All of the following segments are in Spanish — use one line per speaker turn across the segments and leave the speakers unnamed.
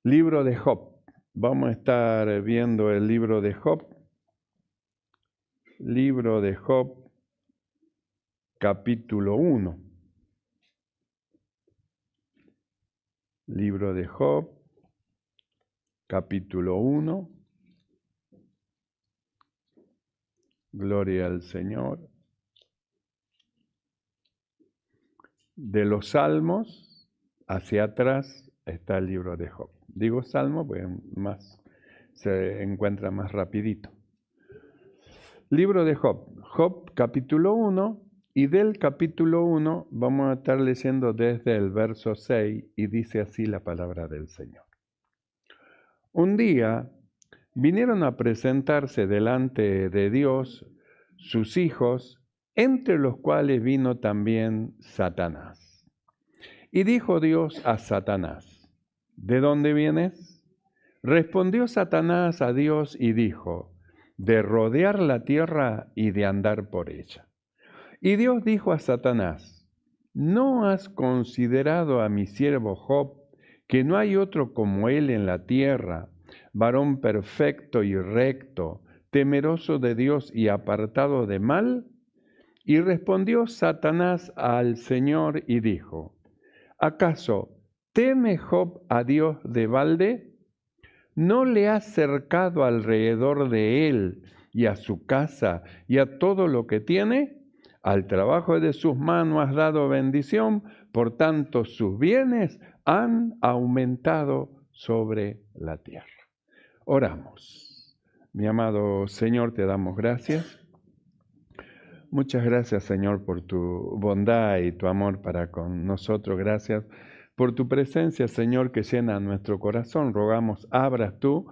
Libro de Job. Vamos a estar viendo el libro de Job. Libro de Job, capítulo 1. Libro de Job, capítulo 1. Gloria al Señor. De los Salmos hacia atrás está el libro de Job. Digo Salmo porque se encuentra más rapidito. Libro de Job. Job capítulo 1, y del capítulo 1 vamos a estar leyendo desde el verso 6 y dice así la palabra del Señor. Un día vinieron a presentarse delante de Dios sus hijos, entre los cuales vino también Satanás. Y dijo Dios a Satanás, ¿de dónde vienes? Respondió Satanás a Dios y dijo, de rodear la tierra y de andar por ella. Y Dios dijo a Satanás, ¿no has considerado a mi siervo Job, que no hay otro como él en la tierra, varón perfecto y recto, temeroso de Dios y apartado de mal? Y respondió Satanás al Señor y dijo, ¿acaso teme Job a Dios de balde? ¿No le has cercado alrededor de él y a su casa y a todo lo que tiene? Al trabajo de sus manos has dado bendición, por tanto sus bienes han aumentado sobre la tierra. Oramos. Mi amado Señor, te damos gracias. Muchas gracias, Señor, por tu bondad y tu amor para con nosotros. Gracias por tu presencia, Señor, que llena nuestro corazón. Rogamos, abras tú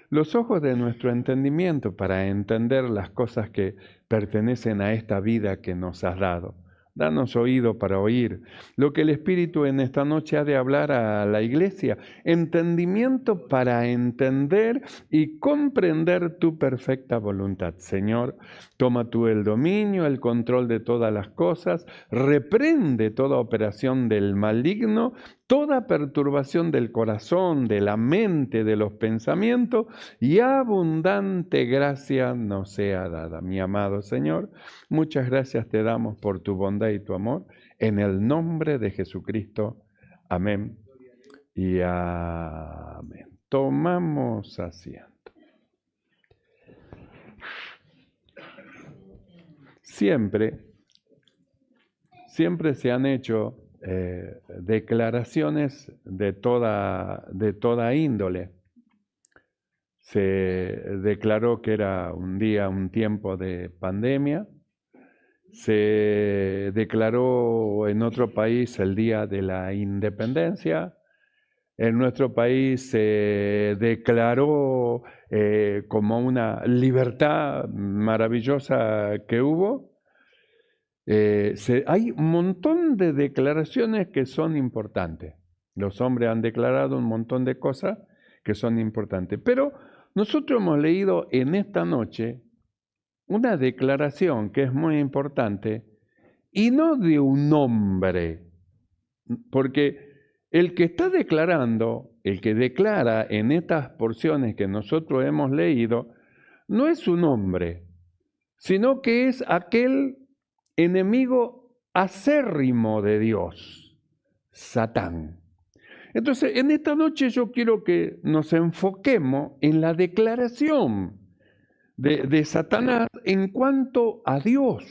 los ojos de nuestro entendimiento para entender las cosas que pertenecen a esta vida que nos has dado. Danos oído para oír lo que el Espíritu en esta noche ha de hablar a la iglesia. Entendimiento para entender y comprender tu perfecta voluntad. Señor, toma tú el dominio, el control de todas las cosas. Reprende toda operación del maligno, toda perturbación del corazón, de la mente, de los pensamientos, y abundante gracia nos sea dada. Mi amado Señor, muchas gracias te damos por tu bondad y tu amor, en el nombre de Jesucristo. Amén y amén. Tomamos asiento. Siempre se han hecho declaraciones de toda índole. Se declaró que era un tiempo de pandemia. Se declaró en otro país el Día de la Independencia. En nuestro país se declaró como una libertad maravillosa que hubo. Hay un montón de declaraciones que son importantes. Los hombres han declarado un montón de cosas que son importantes. Pero nosotros hemos leído en esta noche una declaración que es muy importante y no de un hombre, porque el que está declarando, el que declara en estas porciones que nosotros hemos leído, no es un hombre, sino que es aquel enemigo acérrimo de Dios, Satán. Entonces, en esta noche yo quiero que nos enfoquemos en la declaración de Satanás en cuanto a Dios,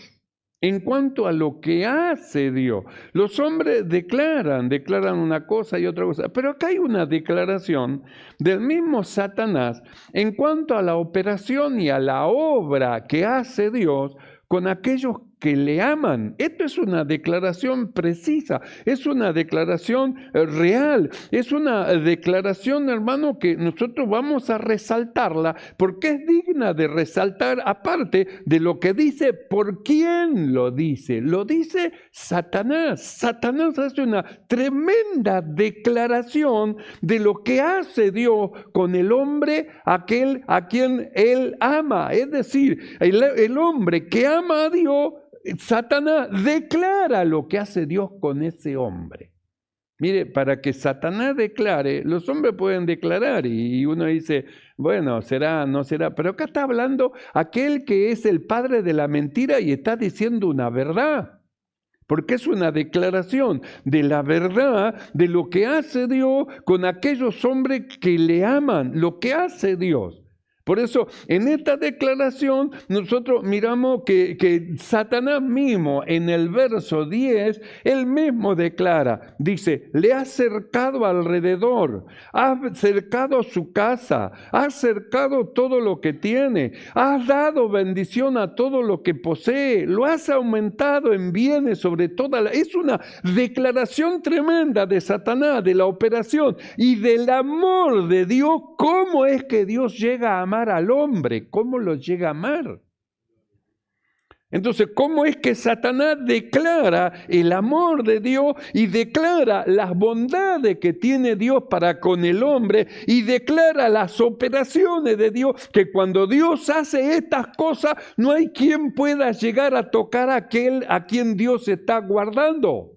en cuanto a lo que hace Dios. Los hombres declaran una cosa y otra cosa, pero acá hay una declaración del mismo Satanás en cuanto a la operación y a la obra que hace Dios con aquellos que le aman. Esto es una declaración precisa, es una declaración real, es una declaración, hermano, que nosotros vamos a resaltarla porque es digna de resaltar, aparte de lo que dice, ¿por quién lo dice? Lo dice Satanás. Satanás hace una tremenda declaración de lo que hace Dios con el hombre, aquel a quien él ama. Es decir, el hombre que ama a Dios, Satanás declara lo que hace Dios con ese hombre. Mire, para que Satanás declare, los hombres pueden declarar y uno dice, bueno, será, no será, pero acá está hablando aquel que es el padre de la mentira y está diciendo una verdad. Porque es una declaración de la verdad de lo que hace Dios con aquellos hombres que le aman, lo que hace Dios. Por eso, en esta declaración, nosotros miramos que Satanás mismo, en el verso 10, él mismo declara, dice, le ha cercado alrededor, ha cercado su casa, ha cercado todo lo que tiene, has dado bendición a todo lo que posee, lo has aumentado en bienes sobre toda la... Es una declaración tremenda de Satanás, de la operación y del amor de Dios. ¿Cómo es que Dios llega a amar al hombre? ¿Cómo lo llega a amar? Entonces, ¿cómo es que Satanás declara el amor de Dios y declara las bondades que tiene Dios para con el hombre y declara las operaciones de Dios, que cuando Dios hace estas cosas no hay quien pueda llegar a tocar a aquel a quien Dios está guardando?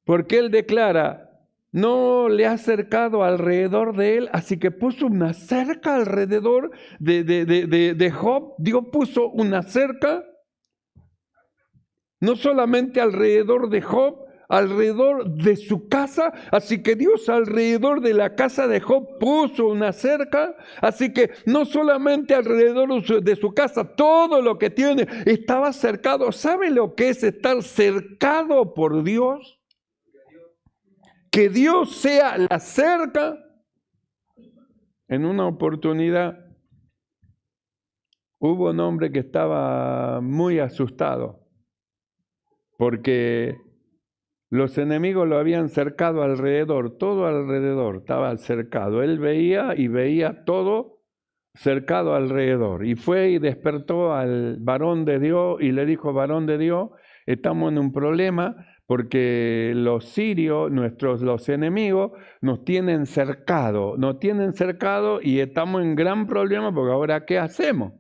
Porque Él declara, no le ha cercado alrededor de él, así que puso una cerca alrededor de Job. Dios puso una cerca, no solamente alrededor de Job, alrededor de su casa. Así que Dios alrededor de la casa de Job puso una cerca. Así que no solamente alrededor de su casa, todo lo que tiene estaba cercado. ¿Sabe lo que es estar cercado por Dios? Que Dios sea la cerca. En una oportunidad hubo un hombre que estaba muy asustado porque los enemigos lo habían cercado alrededor, todo alrededor estaba cercado. Él veía y veía todo cercado alrededor. Y fue y despertó al varón de Dios y le dijo, varón de Dios, estamos en un problema porque los sirios, los enemigos, nos tienen cercado y estamos en gran problema porque ahora ¿qué hacemos?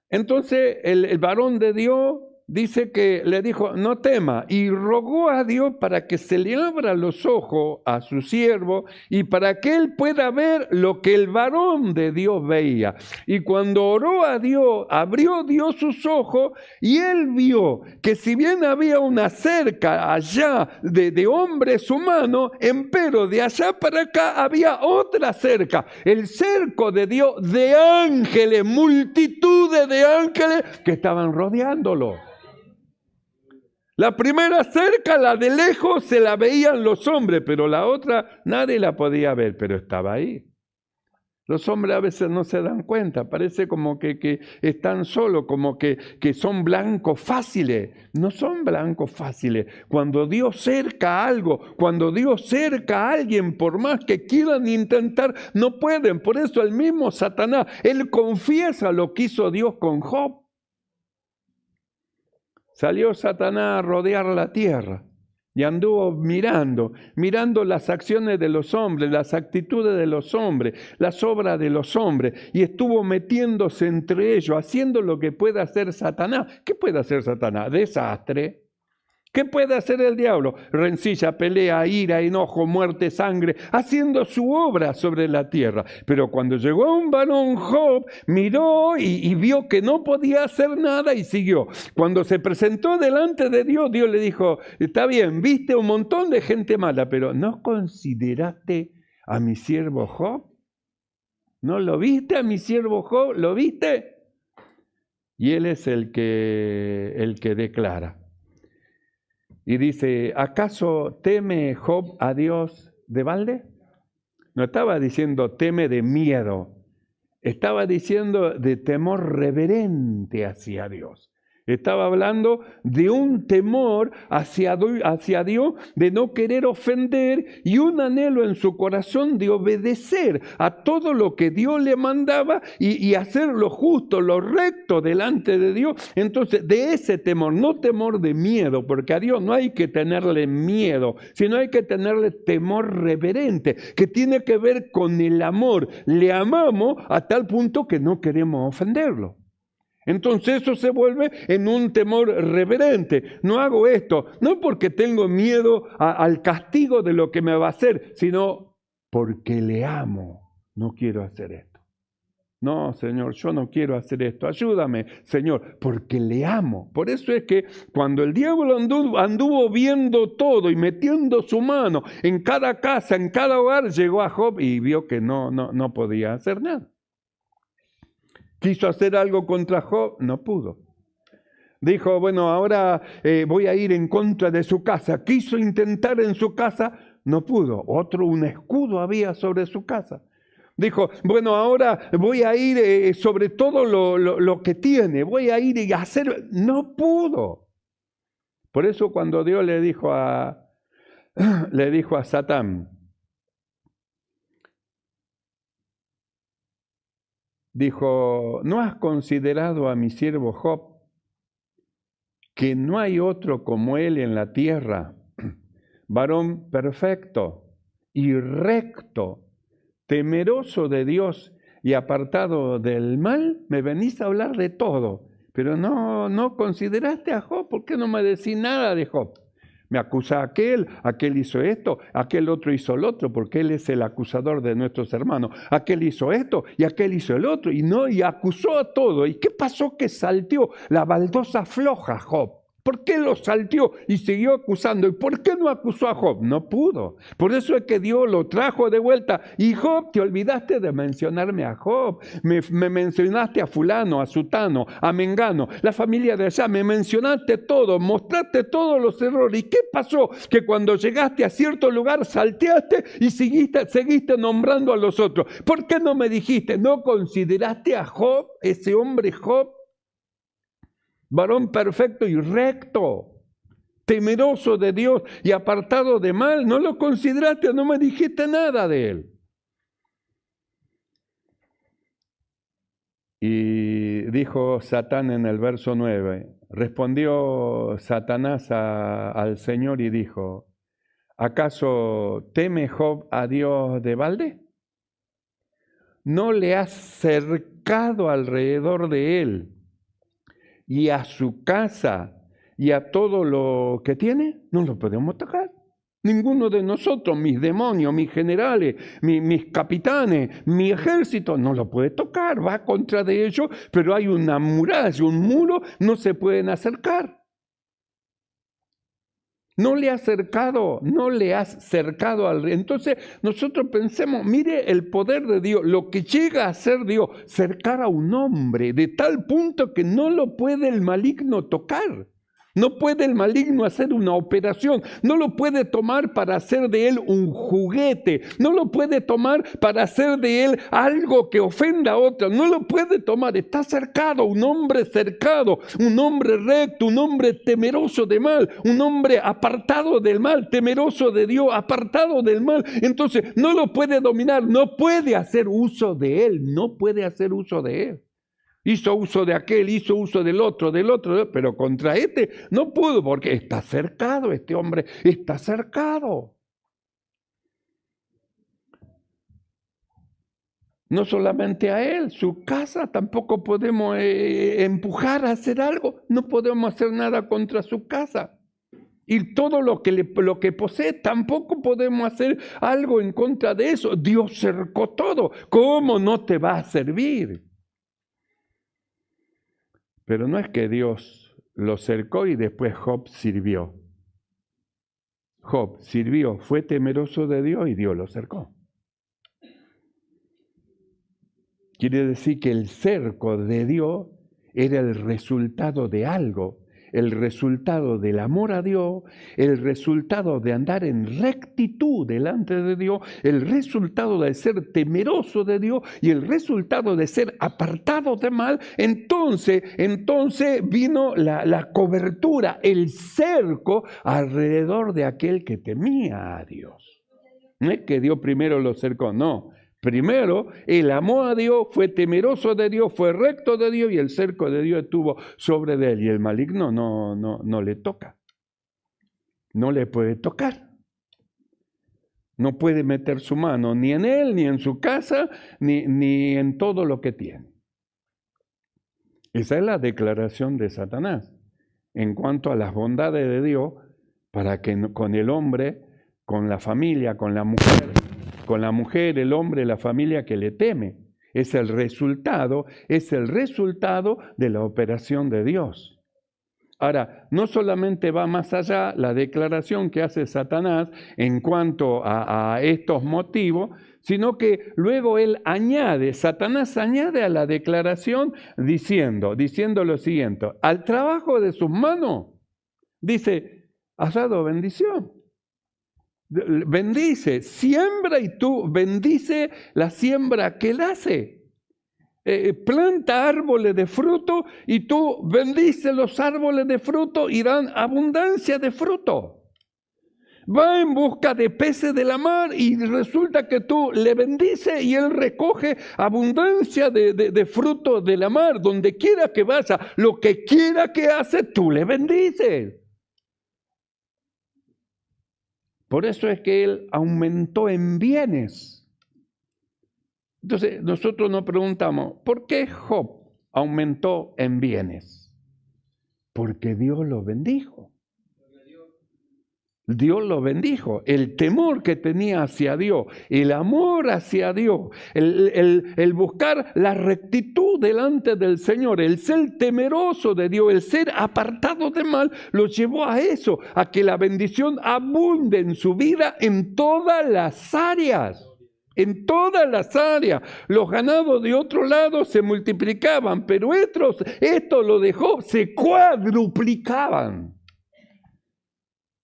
Entonces el varón de Dios dice que le dijo, no tema, y rogó a Dios para que se le abra los ojos a su siervo y para que él pueda ver lo que el varón de Dios veía. Y cuando oró a Dios, abrió Dios sus ojos y él vio que si bien había una cerca allá de hombres humanos, empero de allá para acá había otra cerca, el cerco de Dios de ángeles, multitudes de ángeles que estaban rodeándolo. La primera cerca, la de lejos, se la veían los hombres, pero la otra nadie la podía ver, pero estaba ahí. Los hombres a veces no se dan cuenta, parece como que están solos, como que son blancos fáciles. No son blancos fáciles. Cuando Dios cerca algo, cuando Dios cerca a alguien, por más que quieran intentar, no pueden. Por eso el mismo Satanás, él confiesa lo que hizo Dios con Job. Salió Satanás a rodear la tierra y anduvo mirando las acciones de los hombres, las actitudes de los hombres, las obras de los hombres, y estuvo metiéndose entre ellos, haciendo lo que puede hacer Satanás. ¿Qué puede hacer Satanás? Desastre. ¿Qué puede hacer el diablo? Rencilla, pelea, ira, enojo, muerte, sangre, haciendo su obra sobre la tierra. Pero cuando llegó a un varón Job, miró y vio que no podía hacer nada y siguió. Cuando se presentó delante de Dios, Dios le dijo, está bien, viste un montón de gente mala, pero ¿no consideraste a mi siervo Job? ¿No lo viste a mi siervo Job? ¿Lo viste? Y él es el que declara. Y dice, ¿acaso teme Job a Dios de balde? No estaba diciendo teme de miedo, estaba diciendo de temor reverente hacia Dios. Estaba hablando de un temor hacia Dios, de no querer ofender y un anhelo en su corazón de obedecer a todo lo que Dios le mandaba y hacer lo justo, lo recto delante de Dios. Entonces, de ese temor, no temor de miedo, porque a Dios no hay que tenerle miedo, sino hay que tenerle temor reverente, que tiene que ver con el amor. Le amamos a tal punto que no queremos ofenderlo. Entonces eso se vuelve en un temor reverente. No hago esto, no porque tengo miedo al castigo de lo que me va a hacer, sino porque le amo. No quiero hacer esto. No, Señor, yo no quiero hacer esto. Ayúdame, Señor, porque le amo. Por eso es que cuando el diablo anduvo viendo todo y metiendo su mano en cada casa, en cada hogar, llegó a Job y vio que no podía hacer nada. Quiso hacer algo contra Job, no pudo. Dijo, bueno, ahora voy a ir en contra de su casa. Quiso intentar en su casa, no pudo. Un escudo había sobre su casa. Dijo, bueno, ahora voy a ir sobre todo lo que tiene, voy a ir y hacer... No pudo. Por eso cuando Dios le dijo a Satán, dijo, ¿no has considerado a mi siervo Job, que no hay otro como él en la tierra, varón perfecto y recto, temeroso de Dios y apartado del mal? Me venís a hablar de todo, pero no consideraste a Job. ¿Por qué no me decís nada de Job? Me acusa aquel hizo esto, aquel otro hizo el otro, porque él es el acusador de nuestros hermanos. Aquel hizo esto y aquel hizo el otro, y acusó a todo. ¿Y qué pasó? Que salteó la baldosa floja Job. ¿Por qué lo salteó y siguió acusando? ¿Y por qué no acusó a Job? No pudo. Por eso es que Dios lo trajo de vuelta. Y Job, te olvidaste de mencionarme a Job. Me mencionaste a fulano, a sutano, a mengano, la familia de allá. Me mencionaste todo, mostraste todos los errores. ¿Y qué pasó? Que cuando llegaste a cierto lugar salteaste y seguiste nombrando a los otros. ¿Por qué no me dijiste? ¿No consideraste a Job, ese hombre Job? Varón perfecto y recto, temeroso de Dios y apartado de mal. No lo consideraste, no me dijiste nada de él. Y dijo Satán en el verso 9, respondió Satanás al Señor y dijo, ¿acaso teme Job a Dios de balde? ¿No le has cercado alrededor de él y a su casa y a todo lo que tiene? No lo podemos tocar. Ninguno de nosotros, mis demonios, mis generales, mis capitanes, mi ejército, no lo puede tocar. Va contra de ellos, pero hay una muralla, un muro, no se pueden acercar. No le has cercado al rey. Entonces nosotros pensemos, mire el poder de Dios, lo que llega a hacer Dios, cercar a un hombre de tal punto que no lo puede el maligno tocar. No puede el maligno hacer una operación, no lo puede tomar para hacer de él un juguete, no lo puede tomar para hacer de él algo que ofenda a otro, no lo puede tomar. Está cercado, un hombre cercado, un hombre recto, un hombre temeroso de mal, un hombre apartado del mal, temeroso de Dios, apartado del mal. Entonces no lo puede dominar, no puede hacer uso de él, no puede hacer uso de él. Hizo uso de aquel, hizo uso del otro, pero contra este no pudo porque está cercado, este hombre está cercado. No solamente a él, su casa tampoco podemos empujar a hacer algo, no podemos hacer nada contra su casa. Y todo lo que posee, tampoco podemos hacer algo en contra de eso. Dios cercó todo, ¿cómo no te va a servir? Pero no es que Dios lo cercó y después Job sirvió. Job sirvió, fue temeroso de Dios y Dios lo cercó. Quiere decir que el cerco de Dios era el resultado de algo, el resultado del amor a Dios, el resultado de andar en rectitud delante de Dios, el resultado de ser temeroso de Dios y el resultado de ser apartado de mal. Entonces vino la cobertura, el cerco alrededor de aquel que temía a Dios. No es que Dios primero lo cercó, no. Primero, él amó a Dios, fue temeroso de Dios, fue recto de Dios y el cerco de Dios estuvo sobre de él. Y el maligno no le toca. No le puede tocar. No puede meter su mano ni en él, ni en su casa, ni en todo lo que tiene. Esa es la declaración de Satanás en cuanto a las bondades de Dios para que con el hombre, con la familia, con la mujer, el hombre, la familia que le teme. Es el resultado de la operación de Dios. Ahora, no solamente va más allá la declaración que hace Satanás en cuanto a estos motivos, sino que luego Satanás añade a la declaración diciendo lo siguiente: al trabajo de sus manos, dice, has dado bendición. Bendice, siembra y tú bendice la siembra que él hace. Planta árboles de fruto y tú bendices los árboles de fruto y dan abundancia de fruto. Va en busca de peces de la mar y resulta que tú le bendices y él recoge abundancia de fruto de la mar. Donde quiera que vaya, lo que quiera que hace, tú le bendices. Por eso es que él aumentó en bienes. Entonces, nosotros nos preguntamos, ¿por qué Job aumentó en bienes? Porque Dios lo bendijo. Dios lo bendijo. El temor que tenía hacia Dios, el amor hacia Dios, el buscar la rectitud delante del Señor, el ser temeroso de Dios, el ser apartado de mal, lo llevó a eso, a que la bendición abunde en su vida en todas las áreas. En todas las áreas. Los ganados de otro lado se multiplicaban, pero esto lo dejó, se cuadruplicaban.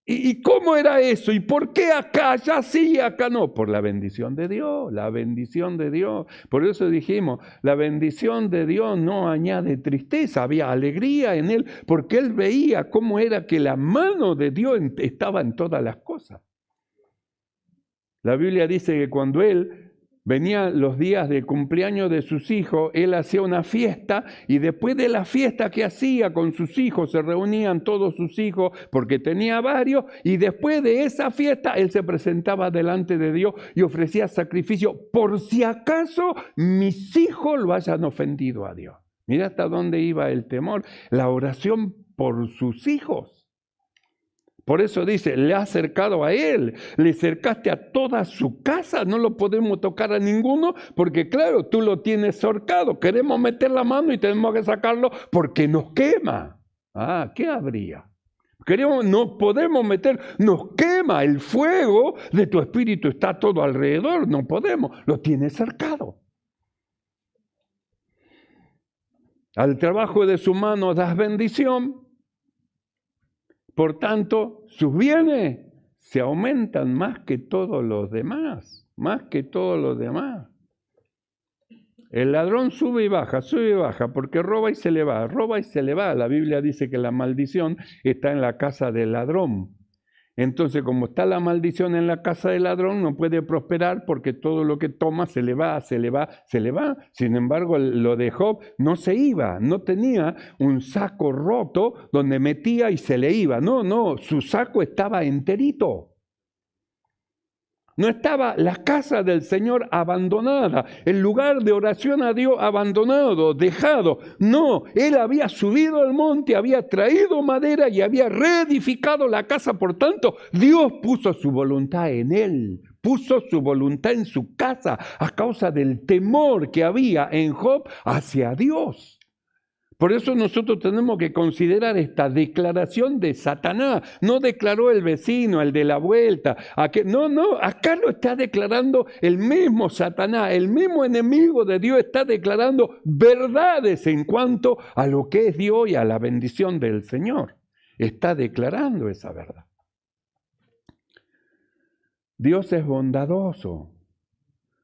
¿Y cómo era eso? ¿Y por qué acá ya sí y acá no? Por la bendición de Dios, la bendición de Dios. Por eso dijimos, la bendición de Dios no añade tristeza, había alegría en él, porque él veía cómo era que la mano de Dios estaba en todas las cosas. La Biblia dice que cuando él venía los días de cumpleaños de sus hijos, él hacía una fiesta y después de la fiesta que hacía con sus hijos, se reunían todos sus hijos porque tenía varios, y después de esa fiesta él se presentaba delante de Dios y ofrecía sacrificio por si acaso mis hijos lo hayan ofendido a Dios. Mira hasta dónde iba el temor, la oración por sus hijos. Por eso dice, le has cercado a él, le cercaste a toda su casa, no lo podemos tocar a ninguno, porque claro, tú lo tienes cercado, queremos meter la mano y tenemos que sacarlo porque nos quema. Ah, ¿qué habría? No podemos meter, nos quema el fuego de tu espíritu, está todo alrededor, no podemos, lo tienes cercado. Al trabajo de su mano das bendición. Por tanto, sus bienes se aumentan más que todos los demás, El ladrón sube y baja, porque roba y se le va. La Biblia dice que la maldición está en la casa del ladrón. Entonces, como está la maldición en la casa del ladrón, no puede prosperar porque todo lo que toma se le va. Sin embargo, lo de Job no se iba, no tenía un saco roto donde metía y se le iba. No, su saco estaba enterito. No estaba la casa del Señor abandonada, el lugar de oración a Dios abandonado, dejado. No, él había subido al monte, había traído madera y había reedificado la casa. Por tanto, Dios puso su voluntad en él, puso su voluntad en su casa a causa del temor que había en Job hacia Dios. Por eso nosotros tenemos que considerar esta declaración de Satanás. No declaró el vecino, el de la vuelta. No, acá lo está declarando el mismo Satanás, el mismo enemigo de Dios está declarando verdades en cuanto a lo que es Dios y a la bendición del Señor. Está declarando esa verdad. Dios es bondadoso.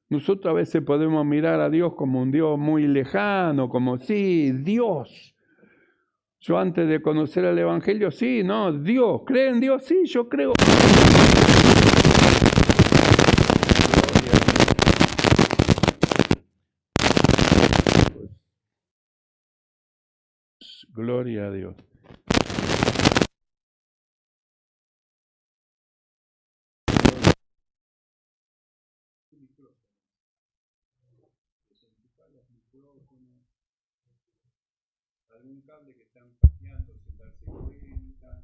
Nosotros a veces podemos mirar a Dios como un Dios muy lejano, como sí, Dios. Yo antes de conocer el Evangelio, sí, no, Dios, ¿cree en Dios? Sí, yo creo. Gloria a Dios. algún cable que están pateando sin darse cuenta.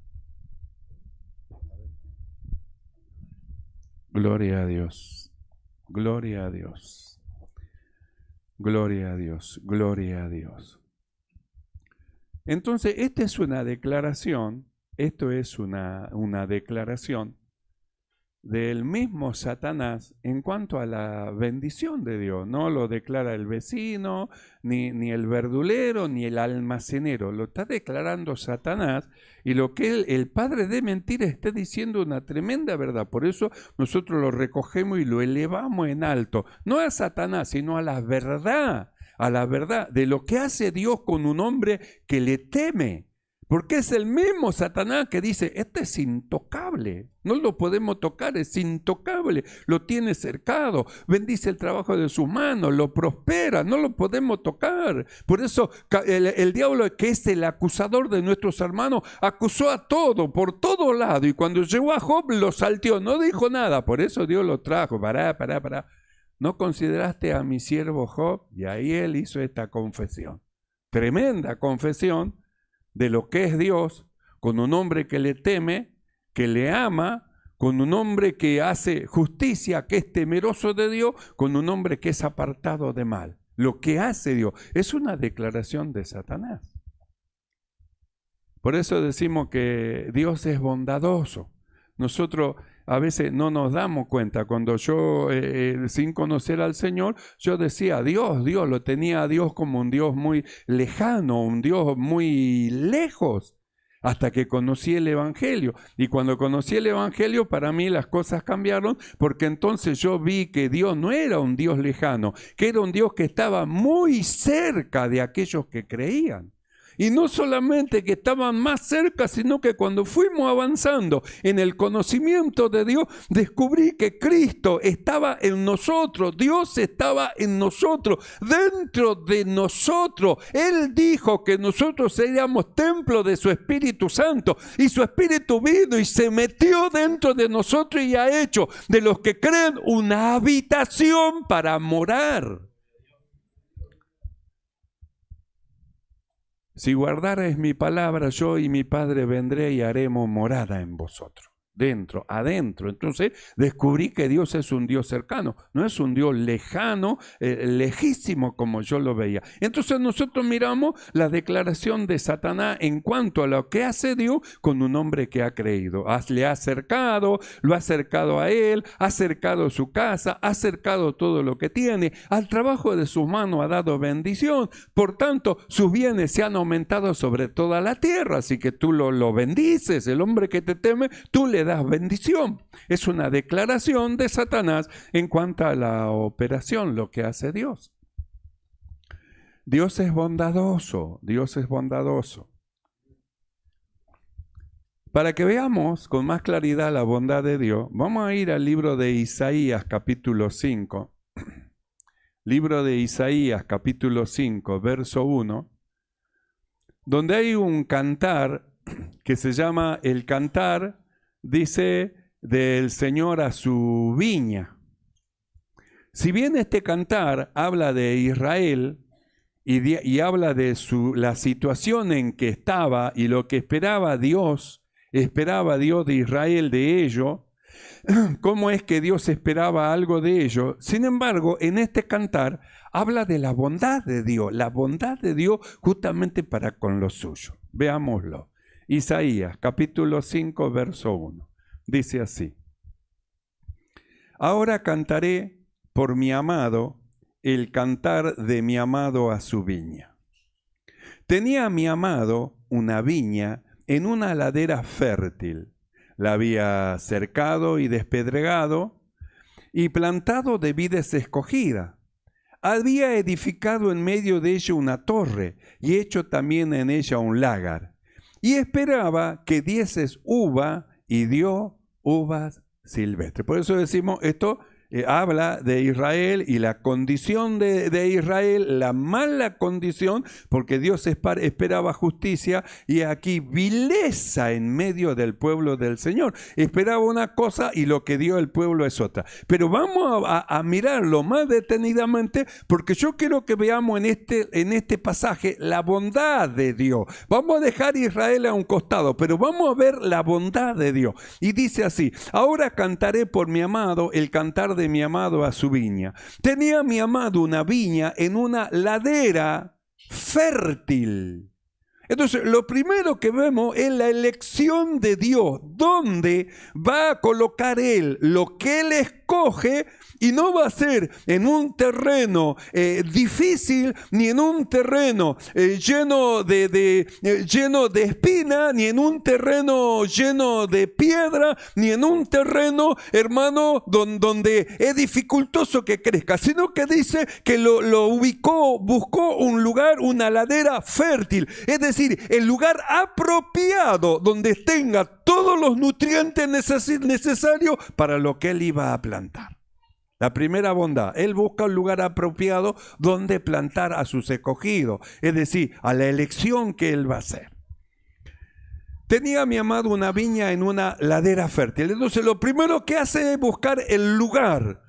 Gloria a Dios, gloria a Dios, gloria a Dios, gloria a Dios. Entonces, esta es una declaración, esto es una declaración del mismo Satanás en cuanto a la bendición de Dios. No lo declara el vecino, ni el verdulero, ni el almacenero. Lo está declarando Satanás, y lo que el padre de mentira está diciendo una tremenda verdad. Por eso nosotros lo recogemos y lo elevamos en alto. No a Satanás, sino a la verdad de lo que hace Dios con un hombre que le teme. Porque es el mismo Satanás que dice, este es intocable, no lo podemos tocar, es intocable, lo tiene cercado, bendice el trabajo de sus manos, lo prospera, no lo podemos tocar. Por eso el diablo, que es el acusador de nuestros hermanos, acusó a todo, por todo lado, y cuando llegó a Job lo salteó, no dijo nada. Por eso Dios lo trajo. Pará. ¿No consideraste a mi siervo Job? Y ahí él hizo esta confesión, tremenda confesión, de lo que es Dios, con un hombre que le teme, que le ama, con un hombre que hace justicia, que es temeroso de Dios, con un hombre que es apartado de mal. Lo que hace Dios es una declaración de Satanás. Por eso decimos que Dios es bondadoso. Nosotros a veces no nos damos cuenta. Cuando yo, sin conocer al Señor, yo decía Dios, lo tenía a Dios como un Dios muy lejano, un Dios muy lejos, hasta que conocí el Evangelio. Y cuando conocí el Evangelio, para mí las cosas cambiaron, porque entonces yo vi que Dios no era un Dios lejano, que era un Dios que estaba muy cerca de aquellos que creían. Y no solamente que estaban más cerca, sino que cuando fuimos avanzando en el conocimiento de Dios, descubrí que Cristo estaba en nosotros, Dios estaba en nosotros, dentro de nosotros. Él dijo que nosotros seríamos templo de su Espíritu Santo, y su Espíritu vino y se metió dentro de nosotros y ha hecho de los que creen una habitación para morar. Si guardareis mi palabra, yo y mi Padre vendré y haremos morada en vosotros. Dentro, adentro. Entonces descubrí que Dios es un Dios cercano, no es un Dios lejano, lejísimo como yo lo veía. Entonces nosotros miramos la declaración de Satanás en cuanto a lo que hace Dios con un hombre que ha creído. Le ha acercado, lo ha acercado a él, ha acercado su casa, ha acercado todo lo que tiene, al trabajo de sus manos ha dado bendición. Por tanto, sus bienes se han aumentado sobre toda la tierra, así que tú lo bendices. El hombre que te teme, tú le das bendición. Es una declaración de Satanás en cuanto a la operación, lo que hace Dios. Dios es bondadoso, Dios es bondadoso. Para que veamos con más claridad la bondad de Dios, vamos a ir al libro de Isaías capítulo 5. Libro de Isaías capítulo 5, verso 1, donde hay un cantar que se llama el cantar, dice, del Señor a su viña. Si bien este cantar habla de Israel y habla de la situación en que estaba y lo que esperaba Dios de Israel de ello, cómo es que Dios esperaba algo de ello. Sin embargo, en este cantar habla de la bondad de Dios justamente para con los suyos. Veámoslo. Isaías, capítulo 5, verso 1. Dice así: Ahora cantaré por mi amado el cantar de mi amado a su viña. Tenía mi amado una viña en una ladera fértil. La había cercado y despedregado y plantado de vides escogida. Había edificado en medio de ella una torre y hecho también en ella un lágar. Y esperaba que dieses uva, y dio uvas silvestres. Por eso decimos, esto habla de Israel y la condición de Israel, la mala condición, porque Dios esperaba justicia y aquí vileza en medio del pueblo del Señor. Esperaba una cosa y lo que dio el pueblo es otra. Pero vamos a mirarlo más detenidamente porque yo quiero que veamos en este pasaje la bondad de Dios. Vamos a dejar Israel a un costado, pero vamos a ver la bondad de Dios. Y dice así: ahora cantaré por mi amado el cantar de mi amado a su viña. Tenía mi amado una viña en una ladera fértil. Entonces, lo primero que vemos es la elección de Dios. ¿Dónde va a colocar Él lo que Él escoge? Y no va a ser en un terreno difícil, ni en un terreno lleno de espina, ni en un terreno lleno de piedra, ni en un terreno, hermano, donde es dificultoso que crezca, sino que dice que lo ubicó, buscó un lugar, una ladera fértil, es decir, el lugar apropiado donde tenga todos los nutrientes necesarios para lo que él iba a plantar. La primera bondad, él busca un lugar apropiado donde plantar a sus escogidos, es decir, a la elección que él va a hacer. Tenía mi amado una viña en una ladera fértil. Entonces lo primero que hace es buscar el lugar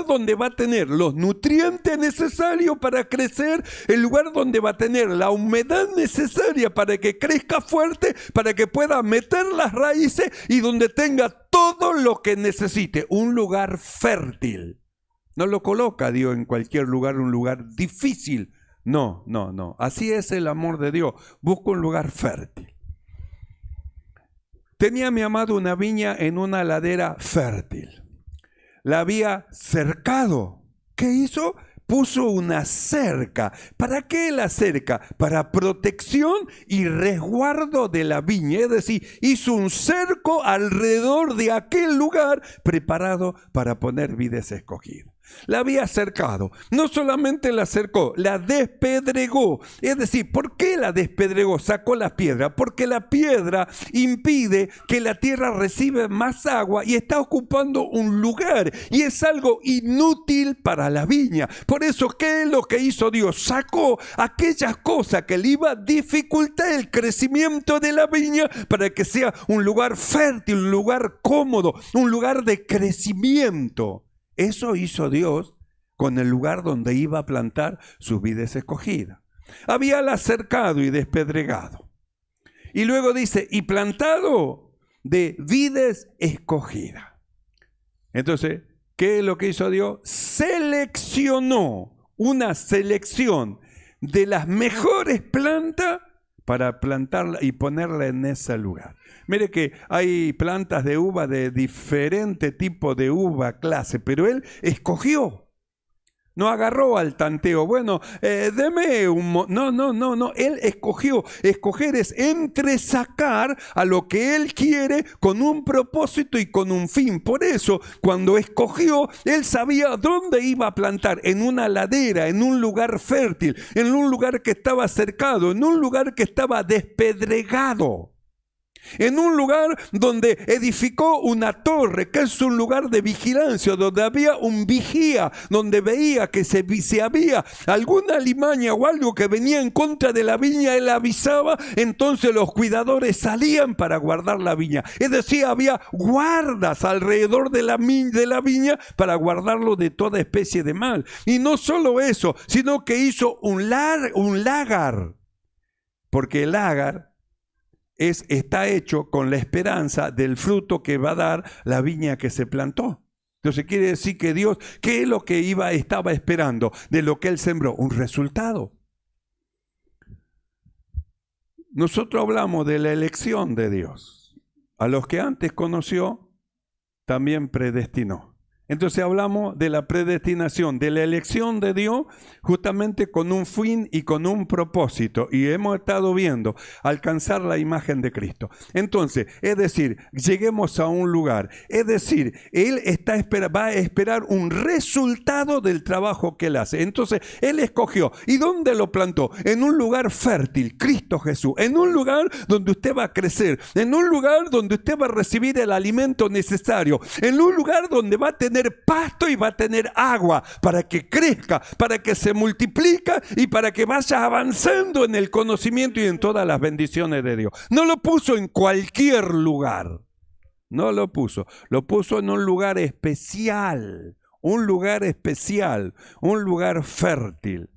donde va a tener los nutrientes necesarios para crecer, el lugar donde va a tener la humedad necesaria para que crezca fuerte, para que pueda meter las raíces y donde tenga todo lo que necesite, un lugar fértil. No lo coloca Dios en cualquier lugar, un lugar difícil. No. Así es el amor de Dios. Busca un lugar fértil. Tenía mi amado una viña en una ladera fértil. La había cercado. ¿Qué hizo? Puso una cerca. ¿Para qué la cerca? Para protección y resguardo de la viña. Es decir, hizo un cerco alrededor de aquel lugar preparado para poner vides escogidas. La había cercado. No solamente la cercó, la despedregó. Es decir, ¿por qué la despedregó? Sacó la piedra. Porque la piedra impide que la tierra reciba más agua y está ocupando un lugar. Y es algo inútil para la viña. Por eso, ¿qué es lo que hizo Dios? Sacó aquellas cosas que le iba a dificultar el crecimiento de la viña para que sea un lugar fértil, un lugar cómodo, un lugar de crecimiento. Eso hizo Dios con el lugar donde iba a plantar sus vides escogidas. Habíala cercado y despedregado. Y luego dice, y plantado de vides escogidas. Entonces, ¿qué es lo que hizo Dios? Seleccionó una selección de las mejores plantas para plantarla y ponerla en ese lugar. Mire que hay plantas de uva de diferente tipo de uva clase, pero él escogió. No agarró al tanteo. Bueno, deme un... No. Él escogió. Escoger es entresacar a lo que él quiere con un propósito y con un fin. Por eso, cuando escogió, él sabía dónde iba a plantar. En una ladera, en un lugar fértil, en un lugar que estaba cercado, en un lugar que estaba despedregado. En un lugar donde edificó una torre, que es un lugar de vigilancia, donde había un vigía, donde veía que si había alguna alimaña o algo que venía en contra de la viña, él avisaba, entonces los cuidadores salían para guardar la viña. Es decir, había guardas alrededor de la viña para guardarlo de toda especie de mal. Y no solo eso, sino que hizo un lagar, porque el lagar está hecho con la esperanza del fruto que va a dar la viña que se plantó. Entonces quiere decir que Dios, ¿qué es lo que estaba esperando de lo que él sembró? Un resultado. Nosotros hablamos de la elección de Dios. A los que antes conoció, también predestinó. Entonces hablamos de la predestinación, de la elección de Dios, justamente con un fin y con un propósito. Y hemos estado viendo alcanzar la imagen de Cristo. Entonces, es decir, lleguemos a un lugar. Es decir, Él va a esperar un resultado del trabajo que Él hace. Entonces, Él escogió. ¿Y dónde lo plantó? En un lugar fértil, Cristo Jesús. En un lugar donde usted va a crecer. En un lugar donde usted va a recibir el alimento necesario. En un lugar donde va a tener
tener pasto y va a tener agua para que crezca, para que se multiplique y para que vaya avanzando en el conocimiento y en todas las bendiciones de Dios. No lo puso en cualquier lugar. No lo puso en un lugar especial, un lugar fértil,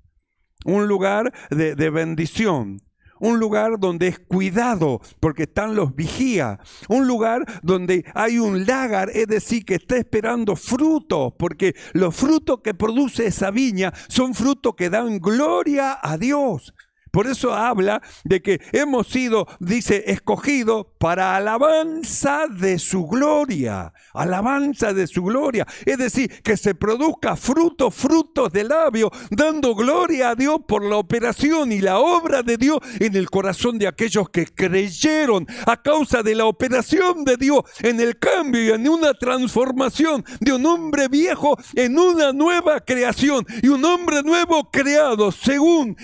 un lugar de bendición, un lugar donde es cuidado porque están los vigías, un lugar donde hay un lagar, es decir, que está esperando frutos, porque los frutos que produce esa viña son frutos que dan gloria a Dios. Por eso habla de que hemos sido, dice, escogidos para alabanza de su gloria. Alabanza de su gloria. Es decir, que se produzca frutos de labios, dando gloria a Dios por la operación y la obra de Dios en el corazón de aquellos que creyeron a causa de la operación de Dios en el cambio y en una transformación de un hombre viejo en una nueva creación y un hombre nuevo creado según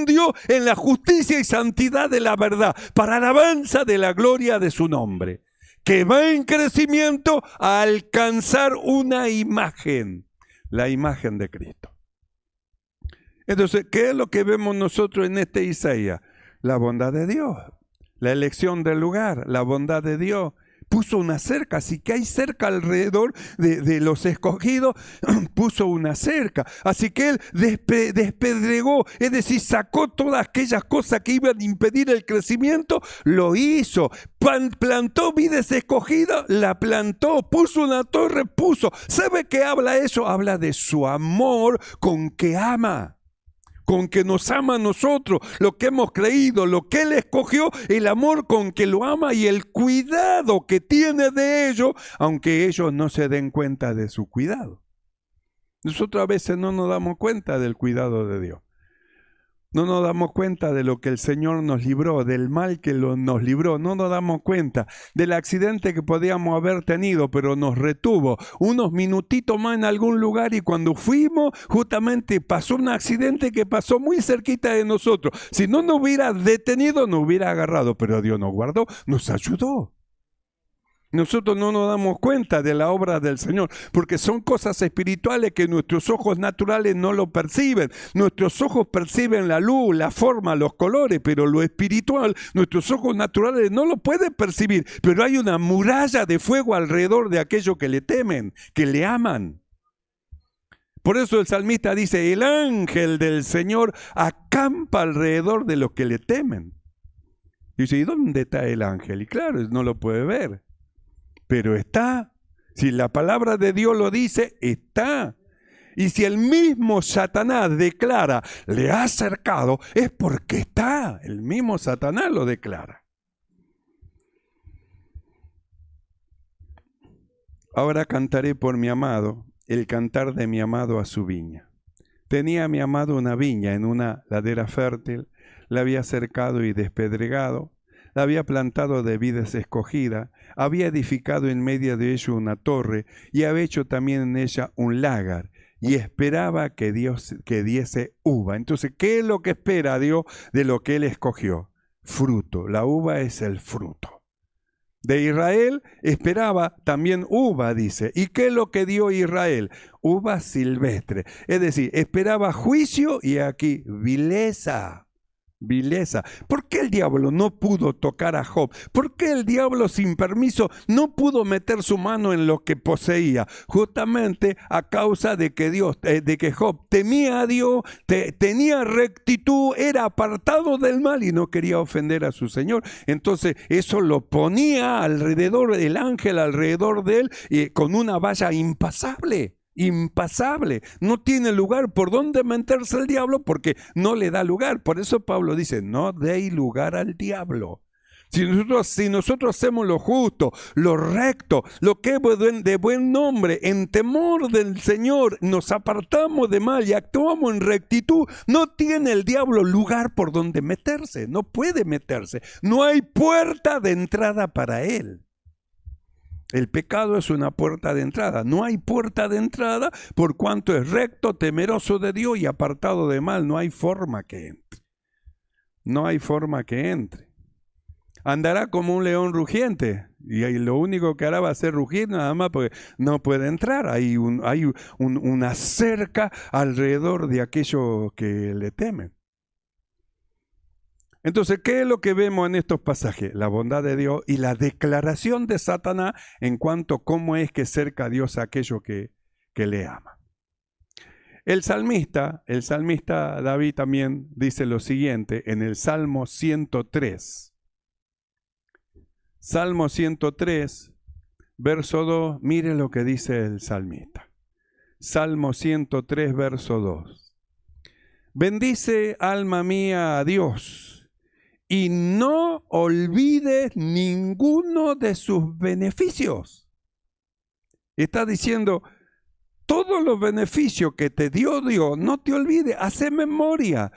Dios en la justicia y santidad de la verdad, para alabanza de la gloria de su nombre, que va en crecimiento a alcanzar una imagen, la imagen de Cristo. Entonces, ¿qué es lo que vemos nosotros en este Isaías? La bondad de Dios, la elección del lugar, la bondad de Dios. Puso una cerca, así que hay cerca alrededor de los escogidos, puso una cerca. Así que él despedregó, es decir, sacó todas aquellas cosas que iban a impedir el crecimiento, lo hizo. Plantó vides escogidas, la plantó, puso una torre, puso. ¿Sabe qué habla eso? Habla de su amor con que ama. Con que nos ama a nosotros, lo que hemos creído, lo que Él escogió, el amor con que lo ama y el cuidado que tiene de ellos, aunque ellos no se den cuenta de su cuidado. Nosotros a veces no nos damos cuenta del cuidado de Dios. No nos damos cuenta de lo que el Señor nos libró, del mal que nos libró. No nos damos cuenta del accidente que podíamos haber tenido, pero nos retuvo unos minutitos más en algún lugar y cuando fuimos, justamente pasó un accidente que pasó muy cerquita de nosotros. Si no nos hubiera detenido, nos hubiera agarrado, pero Dios nos guardó, nos ayudó. Nosotros no nos damos cuenta de la obra del Señor, porque son cosas espirituales que nuestros ojos naturales no lo perciben. Nuestros ojos perciben la luz, la forma, los colores, pero lo espiritual, nuestros ojos naturales no lo pueden percibir. Pero hay una muralla de fuego alrededor de aquellos que le temen, que le aman. Por eso el salmista dice, el ángel del Señor acampa alrededor de los que le temen. Y dice, ¿y dónde está el ángel? Y claro, no lo puede ver. Pero está, si la palabra de Dios lo dice, está. Y si el mismo Satanás declara, le ha acercado, es porque está. El mismo Satanás lo declara. Ahora cantaré por mi amado, el cantar de mi amado a su viña. Tenía mi amado una viña en una ladera fértil, la había cercado y despedregado. La había plantado de vides escogida, había edificado en medio de ella una torre y había hecho también en ella un lagar y esperaba que Dios diese uva. Entonces, ¿qué es lo que espera Dios de lo que Él escogió? Fruto. La uva es el fruto. De Israel esperaba también uva, dice. ¿Y qué es lo que dio Israel? Uva silvestre. Es decir, esperaba juicio y aquí vileza. Vileza. ¿Por qué el diablo no pudo tocar a Job? ¿Por qué el diablo sin permiso no pudo meter su mano en lo que poseía? Justamente a causa de que Job temía a Dios, tenía rectitud, era apartado del mal y no quería ofender a su Señor. Entonces eso lo ponía alrededor, el ángel alrededor de él, con una valla impasable. Impasable, no tiene lugar por donde meterse el diablo porque no le da lugar. Por eso Pablo dice, no deis lugar al diablo. Si nosotros hacemos lo justo, lo recto, lo que es de buen nombre, en temor del Señor, nos apartamos de mal y actuamos en rectitud, no tiene el diablo lugar por donde meterse, no puede meterse, no hay puerta de entrada para él. El pecado es una puerta de entrada. No hay puerta de entrada por cuanto es recto, temeroso de Dios y apartado de mal. No hay forma que entre. No hay forma que entre. Andará como un león rugiente. Y ahí lo único que hará va a ser rugir nada más porque no puede entrar. Hay una cerca alrededor de aquellos que le temen. Entonces, ¿qué es lo que vemos en estos pasajes? La bondad de Dios y la declaración de Satanás en cuanto a cómo es que cerca a Dios a aquello que le ama. El salmista David también dice lo siguiente en el Salmo 103. Salmo 103, verso 2, mire lo que dice el salmista. Salmo 103, verso 2. Bendice, alma mía, a Dios, y no olvides ninguno de sus beneficios. Está diciendo, todos los beneficios que te dio Dios, no te olvides, hace memoria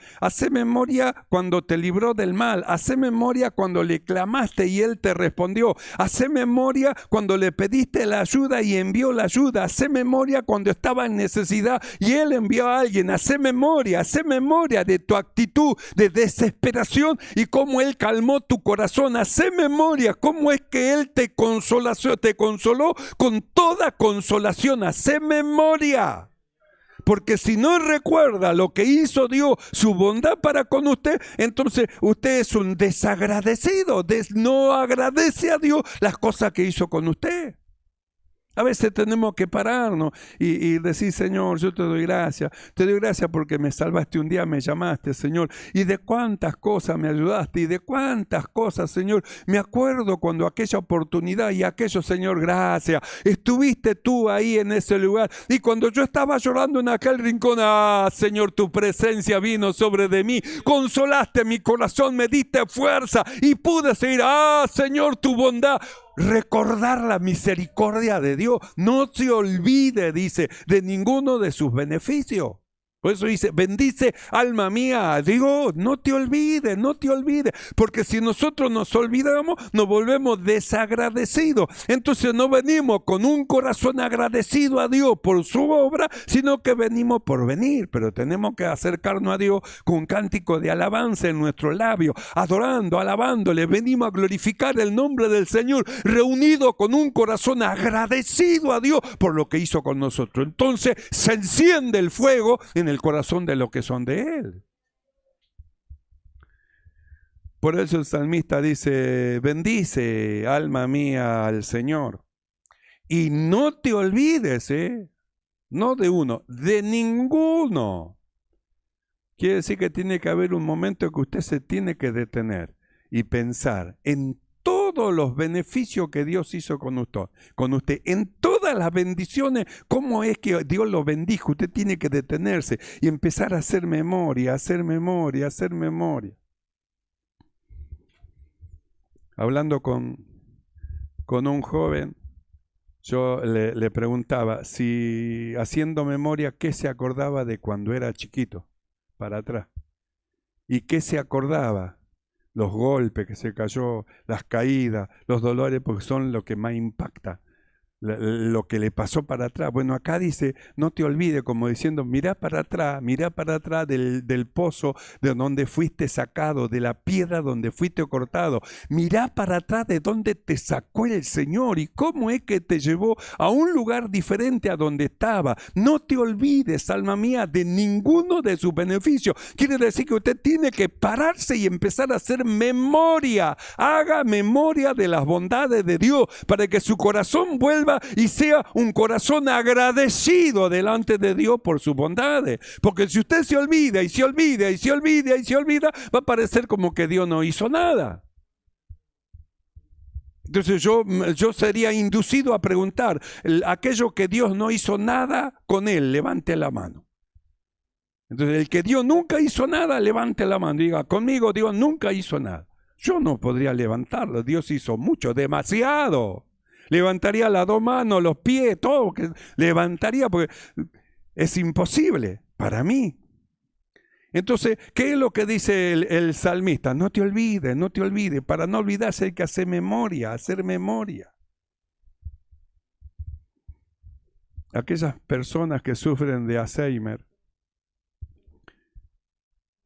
cuando te libró del mal, hace memoria cuando le clamaste y Él te respondió, hace memoria cuando le pediste la ayuda y envió la ayuda, hace memoria cuando estaba en necesidad y Él envió a alguien, hace memoria de tu actitud de desesperación y cómo Él calmó tu corazón, hace memoria cómo es que Él te consoló con toda consolación, hace memoria. Porque si no recuerda lo que hizo Dios, su bondad para con usted, entonces usted es un desagradecido, no agradece a Dios las cosas que hizo con usted. A veces tenemos que pararnos y decir, Señor, yo te doy gracias porque me salvaste un día, me llamaste, Señor, y de cuántas cosas me ayudaste y de cuántas cosas, Señor, me acuerdo cuando aquella oportunidad y aquello, Señor, gracias, estuviste tú ahí en ese lugar y cuando yo estaba llorando en aquel rincón, Señor, tu presencia vino sobre de mí, consolaste mi corazón, me diste fuerza y pude seguir, Señor, tu bondad. Recordar la misericordia de Dios. No se olvide, dice, de ninguno de sus beneficios. Por eso dice, bendice alma mía a Dios, no te olvides, porque si nosotros nos olvidamos, nos volvemos desagradecidos. Entonces no venimos con un corazón agradecido a Dios por su obra, sino que venimos por venir, pero tenemos que acercarnos a Dios con un cántico de alabanza en nuestro labio, adorando, alabándole, venimos a glorificar el nombre del Señor, reunido con un corazón agradecido a Dios por lo que hizo con nosotros. Entonces se enciende el fuego en el corazón de los que son de Él. Por eso el salmista dice, bendice, alma mía, al Señor. Y no te olvides, no de uno, de ninguno. Quiere decir que tiene que haber un momento que usted se tiene que detener y pensar en todos los beneficios que Dios hizo con usted, en todas las bendiciones, cómo es que Dios lo bendijo. Usted tiene que detenerse y empezar a hacer memoria. Hablando con un joven, yo le preguntaba si haciendo memoria, ¿qué se acordaba de cuando era chiquito, para atrás? ¿Y qué se acordaba? Los golpes que se cayó, las caídas, los dolores, porque son lo que más impacta, lo que le pasó para atrás. Bueno, acá dice, no te olvides, como diciendo, mirá para atrás del pozo de donde fuiste sacado, de la piedra donde fuiste cortado. Mirá para atrás de donde te sacó el Señor y cómo es que te llevó a un lugar diferente a donde estaba. No te olvides, alma mía, de ninguno de sus beneficios. Quiere decir que usted tiene que pararse y empezar a hacer memoria. Haga memoria de las bondades de Dios para que su corazón vuelva y sea un corazón agradecido delante de Dios por sus bondades. Porque si usted se olvida, va a parecer como que Dios no hizo nada. Entonces yo sería inducido a preguntar, aquello que Dios no hizo nada con él, levante la mano. Entonces el que Dios nunca hizo nada, levante la mano y diga, conmigo Dios nunca hizo nada. Yo no podría levantarlo, Dios hizo mucho, demasiado. Levantaría las dos manos, los pies, todo, que levantaría porque es imposible para mí. Entonces, ¿qué es lo que dice el salmista? No te olvides, para no olvidarse hay que hacer memoria. Aquellas personas que sufren de Alzheimer,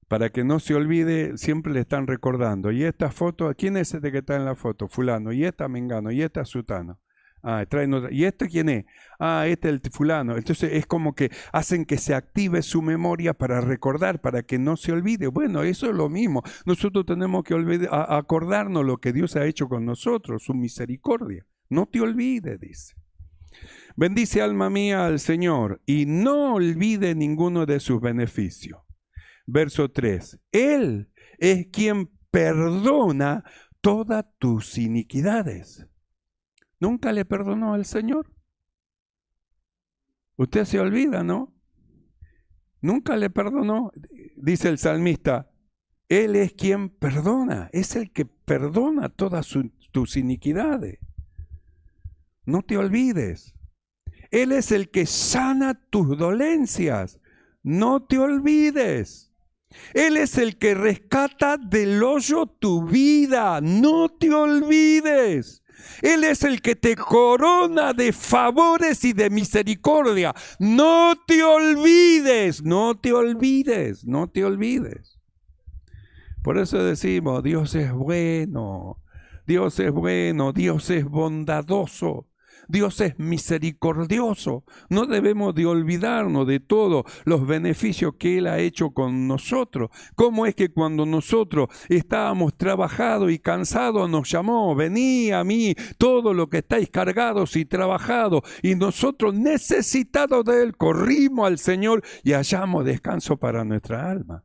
Para que no se olvide, siempre le están recordando. Y esta foto, ¿quién es este que está en la foto? Fulano. Y esta Mengano. Y esta Sutano. Traen otra. ¿Y este quién es? Este es el fulano. Entonces es como que hacen que se active su memoria para recordar, para que no se olvide. Bueno, eso es lo mismo. Nosotros tenemos que acordarnos lo que Dios ha hecho con nosotros, su misericordia. No te olvides, dice. Bendice alma mía al Señor y no olvide ninguno de sus beneficios. Verso 3. Él es quien perdona todas tus iniquidades. ¿Nunca le perdonó al Señor? Usted se olvida, ¿no? Nunca le perdonó. Dice el salmista, Él es quien perdona, es el que perdona todas tus iniquidades. No te olvides. Él es el que sana tus dolencias. No te olvides. Él es el que rescata del hoyo tu vida. No te olvides. Él es el que te corona de favores y de misericordia. No te olvides, no te olvides, no te olvides. Por eso decimos, Dios es bueno, Dios es bueno, Dios es bondadoso. Dios es misericordioso. No debemos de olvidarnos de todos los beneficios que Él ha hecho con nosotros. ¿Cómo es que cuando nosotros estábamos trabajados y cansados nos llamó? Vení a mí todo lo que estáis cargados y trabajados. Y nosotros necesitados de Él corrimos al Señor y hallamos descanso para nuestra alma.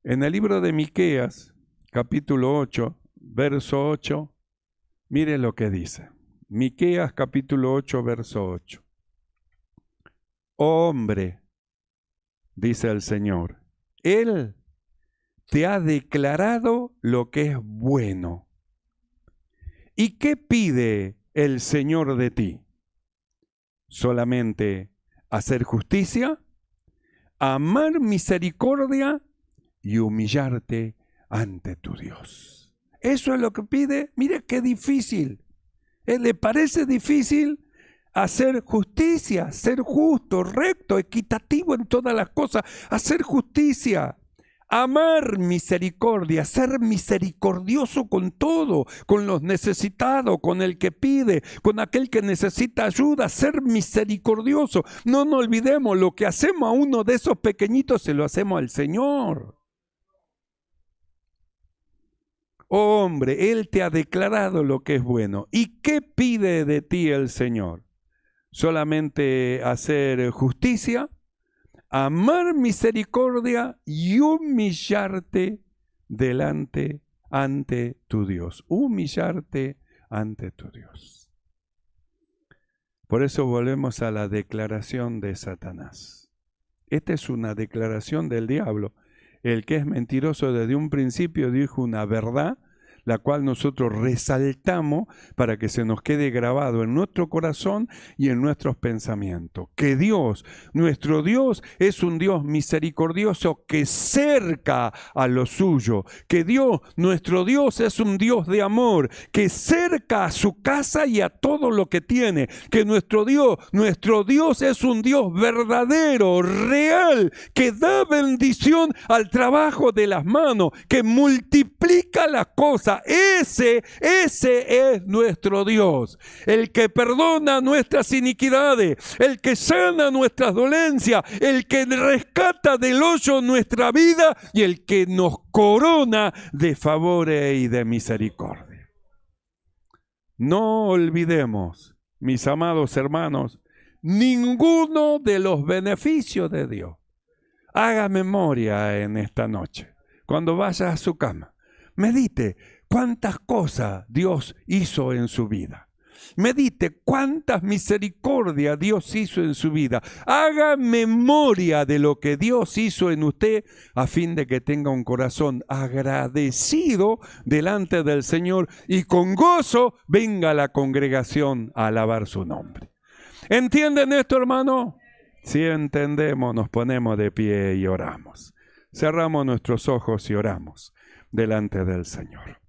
En el libro de Miqueas, capítulo 8, verso 8, mire lo que dice. Miqueas capítulo 8, verso 8. Oh hombre, dice el Señor, Él te ha declarado lo que es bueno. ¿Y qué pide el Señor de ti? Solamente hacer justicia, amar misericordia y humillarte ante tu Dios. Eso es lo que pide. Mire qué difícil. ¿Le parece difícil hacer justicia, ser justo, recto, equitativo en todas las cosas? Hacer justicia, amar misericordia, ser misericordioso con todo, con los necesitados, con el que pide, con aquel que necesita ayuda, ser misericordioso. No nos olvidemos, lo que hacemos a uno de esos pequeñitos se lo hacemos al Señor. Oh hombre, Él te ha declarado lo que es bueno. ¿Y qué pide de ti el Señor? Solamente hacer justicia, amar misericordia y humillarte ante tu Dios. Humillarte ante tu Dios. Por eso volvemos a la declaración de Satanás. Esta es una declaración del diablo. El que es mentiroso desde un principio dijo una verdad, la cual nosotros resaltamos para que se nos quede grabado en nuestro corazón y en nuestros pensamientos. Que Dios, nuestro Dios, es un Dios misericordioso que cerca a lo suyo. Que Dios, nuestro Dios, es un Dios de amor, que cerca a su casa y a todo lo que tiene. Que nuestro Dios es un Dios verdadero, real, que da bendición al trabajo de las manos, que multiplica las cosas. Ese es nuestro Dios, el que perdona nuestras iniquidades, el que sana nuestras dolencias, el que rescata del hoyo nuestra vida y el que nos corona de favores y de misericordia. No olvidemos, mis amados hermanos, ninguno de los beneficios de Dios. Haga memoria en esta noche, cuando vaya a su cama. Medite cuántas cosas Dios hizo en su vida. Medite cuántas misericordias Dios hizo en su vida. Haga memoria de lo que Dios hizo en usted a fin de que tenga un corazón agradecido delante del Señor y con gozo venga a la congregación a alabar su nombre. ¿Entienden esto, hermano? Si entendemos, nos ponemos de pie y oramos. Cerramos nuestros ojos y oramos delante del Señor.